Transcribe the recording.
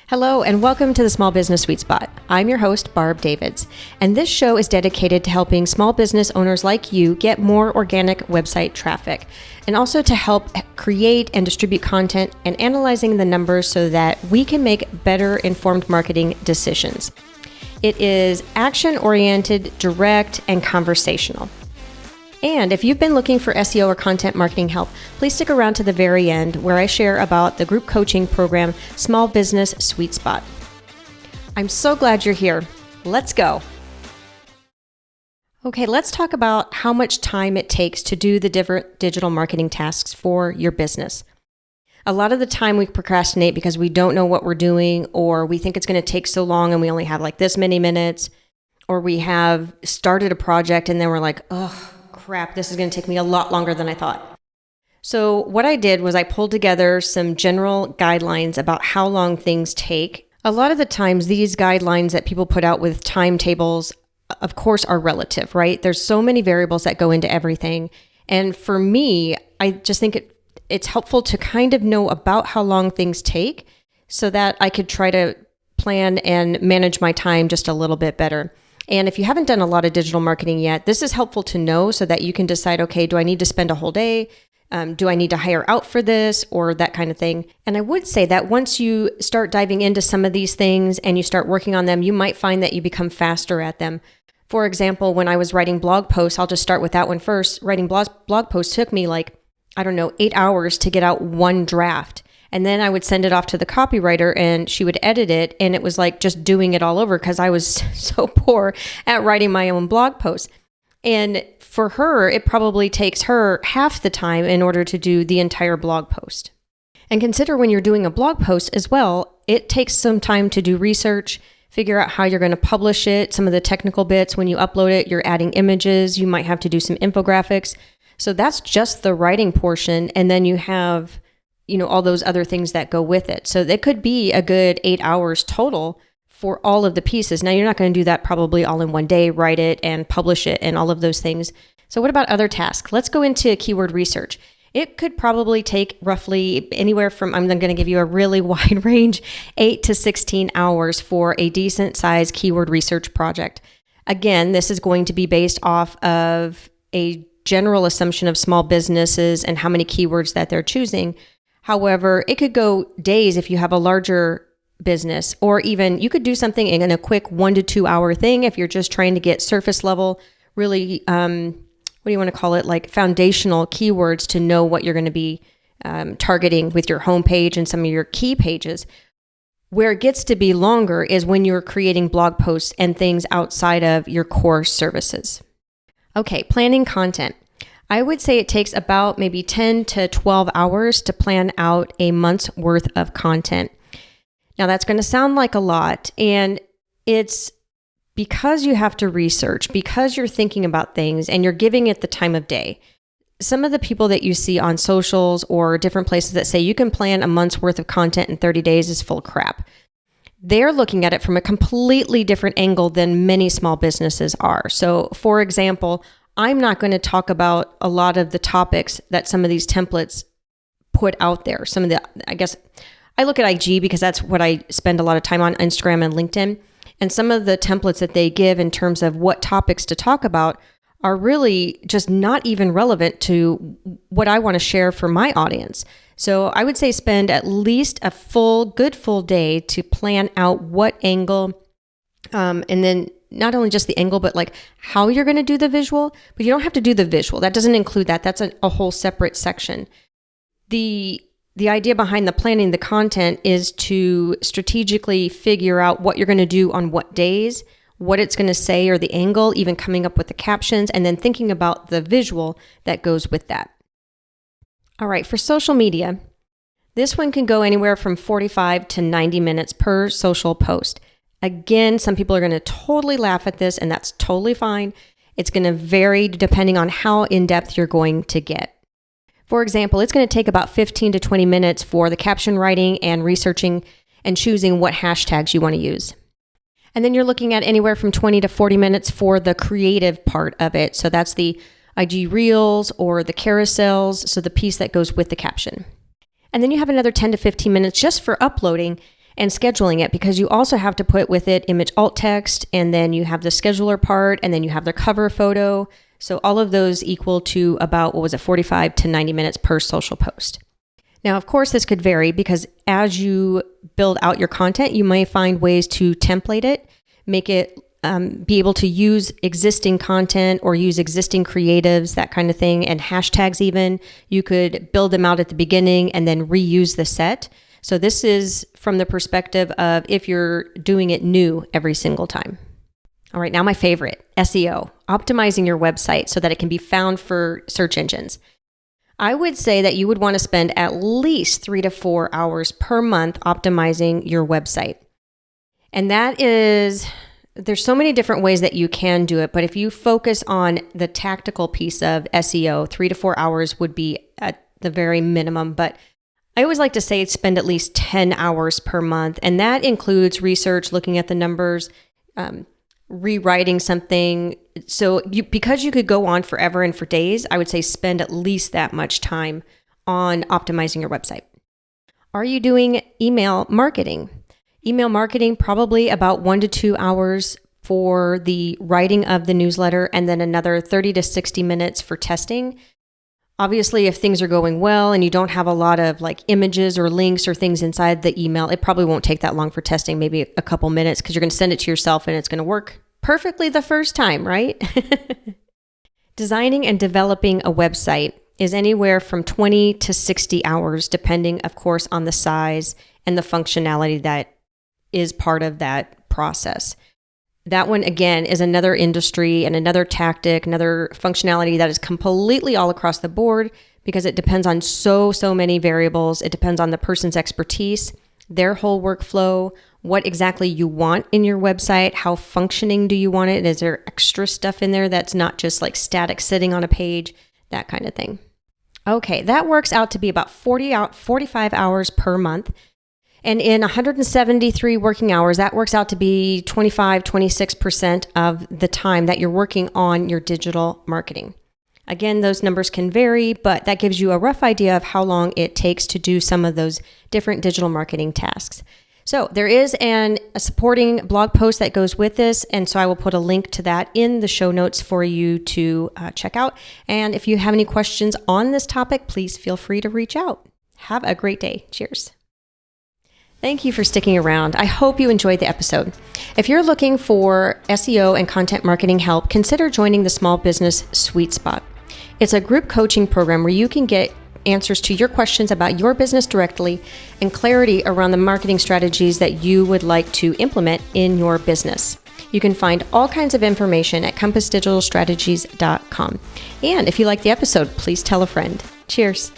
Hello and welcome to the Small Business Sweet Spot. I'm your host, Barb Davids, and this show is dedicated to helping small business owners like you get more organic website traffic, and also to help create and distribute content and analyzing the numbers so that we can make better informed marketing decisions. It is action-oriented, direct, and conversational. And if you've been looking for SEO or content marketing help, please stick around to the very end where I share about the group coaching program, Small Business Sweet Spot. I'm so glad you're here. Let's go. Okay, let's talk about how much time it takes to do the different digital marketing tasks for your business. A lot of the time we procrastinate because we don't know what we're doing, or we think it's going to take so long and we only have like this many minutes, or we have started a project and then we're like, oh, crap, this is going to take me a lot longer than I thought. So what I did was I pulled together some general guidelines about how long things take. A lot of the times these guidelines that people put out with timetables, of course, are relative, right? There's so many variables that go into everything. And for me, I just think it's helpful to kind of know about how long things take so that I could try to plan and manage my time just a little bit better. And if you haven't done a lot of digital marketing yet, this is helpful to know so that you can decide, okay, do I need to spend a whole day? Do I need to hire out for this or that kind of thing? And I would say that once you start diving into some of these things and you start working on them, you might find that you become faster at them. For example, when I was writing blog posts, I'll just start with that one first. Writing blog posts took me 8 hours to get out one draft. And then I would send it off to the copywriter and she would edit it. And it was like just doing it all over because I was so poor at writing my own blog posts. And for her, it probably takes her half the time in order to do the entire blog post. And consider when you're doing a blog post as well, it takes some time to do research, figure out how you're going to publish it, some of the technical bits. When you upload it, you're adding images, you might have to do some infographics. So that's just the writing portion. And then you have all those other things that go with it. So it could be a good 8 hours total for all of the pieces. Now, you're not going to do that probably all in one day, write it and publish it and all of those things. So what about other tasks? Let's go into keyword research. It could probably take roughly anywhere from, I'm going to give you a really wide range, 8 to 16 hours for a decent size keyword research project. Again, this is going to be based off of a general assumption of small businesses and how many keywords that they're choosing. However, it could go days if you have a larger business, or even you could do something in a quick 1 to 2 hour thing if you're just trying to get surface level, really, what do you want to call it, like foundational keywords to know what you're going to be targeting with your homepage and some of your key pages. Where it gets to be longer is when you're creating blog posts and things outside of your core services. Okay, planning content. I would say it takes about maybe 10 to 12 hours to plan out a month's worth of content. Now that's going to sound like a lot, and it's because you have to research, because you're thinking about things and you're giving it the time of day. Some of the people that you see on socials or different places that say you can plan a month's worth of content in 30 days is full of crap. They're looking at it from a completely different angle than many small businesses are. So for example, I'm not going to talk about a lot of the topics that some of these templates put out there. I look at IG because that's what I spend a lot of time on, Instagram and LinkedIn. And some of the templates that they give in terms of what topics to talk about are really just not even relevant to what I want to share for my audience. So I would say spend at least a full day to plan out what angle, and then not only just the angle, but like how you're going to do the visual, but you don't have to do the visual. That doesn't include that. That's a whole separate section. The idea behind the planning the content is to strategically figure out what you're going to do on what days, what it's going to say or the angle, even coming up with the captions, and then thinking about the visual that goes with that. All right, for social media, this one can go anywhere from 45 to 90 minutes per social post. Again, some people are going to totally laugh at this, and that's totally fine. It's going to vary depending on how in-depth you're going to get. For example, it's going to take about 15 to 20 minutes for the caption writing and researching and choosing what hashtags you want to use. And then you're looking at anywhere from 20 to 40 minutes for the creative part of it. So that's the IG Reels or the carousels, so the piece that goes with the caption. And then you have another 10 to 15 minutes just for uploading. and scheduling it, because you also have to put with it image alt text, and then you have the scheduler part, and then you have the cover photo. So all of those equal to about, 45 to 90 minutes per social post. Now, of course, this could vary because as you build out your content, you may find ways to template it, make it be able to use existing content or use existing creatives, that kind of thing, and hashtags even. You could build them out at the beginning and then reuse the set. So this is from the perspective of if you're doing it new every single time. All right, now my favorite, SEO, optimizing your website so that it can be found for search engines. I would say that you would want to spend at least 3 to 4 hours per month optimizing your website. And that is, there's so many different ways that you can do it, but if you focus on the tactical piece of SEO, 3 to 4 hours would be at the very minimum. But I always like to say spend at least 10 hours per month, and that includes research, looking at the numbers, rewriting something. So because you could go on forever and for days, I would say spend at least that much time on optimizing your website. Are you doing email marketing? Email marketing, probably about 1 to 2 hours for the writing of the newsletter, and then another 30 to 60 minutes for testing. Obviously, if things are going well and you don't have a lot of like images or links or things inside the email, it probably won't take that long for testing, maybe a couple minutes, because you're going to send it to yourself and it's going to work perfectly the first time, right? Designing and developing a website is anywhere from 20 to 60 hours, depending, of course, on the size and the functionality that is part of that process. That one, again, is another industry and another tactic, another functionality that is completely all across the board because it depends on so many variables. It depends on the person's expertise, their whole workflow, what exactly you want in your website, how functioning do you want it, is there extra stuff in there that's not just like static sitting on a page, that kind of thing. Okay, that works out to be about 45 hours per month. And in 173 working hours, that works out to be 26% of the time that you're working on your digital marketing. Again, those numbers can vary, but that gives you a rough idea of how long it takes to do some of those different digital marketing tasks. So there is a supporting blog post that goes with this, and so I will put a link to that in the show notes for you to check out. And if you have any questions on this topic, please feel free to reach out. Have a great day. Cheers. Thank you for sticking around. I hope you enjoyed the episode. If you're looking for SEO and content marketing help, consider joining the Small Business Sweet Spot. It's a group coaching program where you can get answers to your questions about your business directly and clarity around the marketing strategies that you would like to implement in your business. You can find all kinds of information at compassdigitalstrategies.com. And if you like the episode, please tell a friend. Cheers.